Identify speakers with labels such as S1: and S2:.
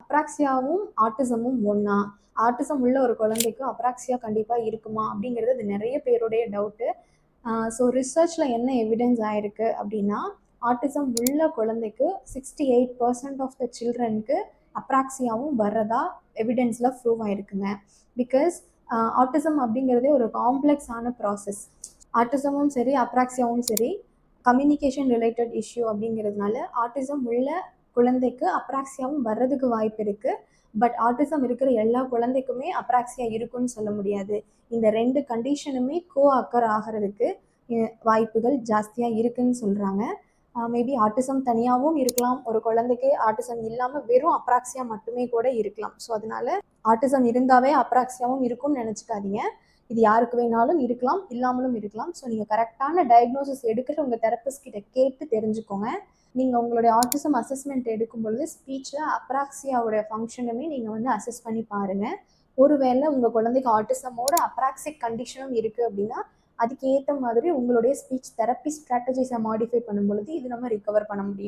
S1: அப்ராக்சியாவும் ஆட்டிசமும் ஒன்றா? ஆட்டிசம் உள்ள ஒரு குழந்தைக்கு அப்ராக்சியா கண்டிப்பாக இருக்குமா அப்படிங்கிறது அது நிறைய பேருடைய டவுட்டு. ஸோ ரிசர்ச்சில் என்ன எவிடன்ஸ் ஆயிருக்கு அப்படின்னா, ஆட்டிசம் உள்ள குழந்தைக்கு 68% ஆஃப் த சில்ட்ரனுக்கு அப்ராக்சியாவும் வர்றதா எவிடன்ஸில் ப்ரூவ் ஆயிருக்குங்க. பிகாஸ் ஆட்டிசம் அப்படிங்கிறதே ஒரு காம்ப்ளெக்ஸான ப்ராசஸ். ஆட்டிசமும் சரி அப்ராக்சியாவும் சரி கம்யூனிகேஷன் ரிலேட்டட் இஷ்யூ அப்படிங்கிறதுனால ஆட்டிசம் உள்ள குழந்தைக்கு அப்ராக்சியாவும் வர்றதுக்கு வாய்ப்பு இருக்கு. பட் ஆட்டிசம் இருக்கிற எல்லா குழந்தைக்குமே அப்ராக்சியா இருக்குன்னு சொல்ல முடியாது. இந்த 2 கண்டிஷனுமே அக்கர் ஆகிறதுக்கு வாய்ப்புகள் ஜாஸ்தியாக இருக்குன்னு சொல்கிறாங்க. மேபி ஆட்டிசம் தனியாகவும் இருக்கலாம், ஒரு குழந்தைக்கு ஆட்டிசம் இல்லாமல் வெறும் அப்ராக்சியா மட்டுமே கூட இருக்கலாம். ஸோ அதனால ஆட்டிசம் இருந்தாவே அப்ராக்சியாவும் இருக்கும்னு நினச்சிக்காதீங்க. இது யாருக்கு வேணாலும் இருக்கலாம், இல்லாமலும் இருக்கலாம். ஸோ நீங்கள் கரெக்டான டயக்னோசிஸ் எடுக்கிற உங்கள் தெரப்பிஸ்ட் கிட்ட கேட்டு தெரிஞ்சுக்கோங்க. நீங்கள் உங்களுடைய ஆட்டிசம் அசஸ்மெண்ட் எடுக்கும் பொழுது ஸ்பீச்சில் அப்ராக்சியாவோட ஃபங்க்ஷனுமே நீங்கள் வந்து அசஸ் பண்ணி பாருங்கள். ஒருவேளை உங்கள் குழந்தைக்கு ஆட்டிசமோட அப்ராக்சிக் கண்டிஷனும் இருக்குது அப்படின்னா அதுக்கு ஏற்ற மாதிரி உங்களுடைய ஸ்பீச் தெரப்பி ஸ்ட்ராட்டஜிஸை மாடிஃபை பண்ணும் பொழுது இது நம்ம ரிகவர் பண்ண முடியும்.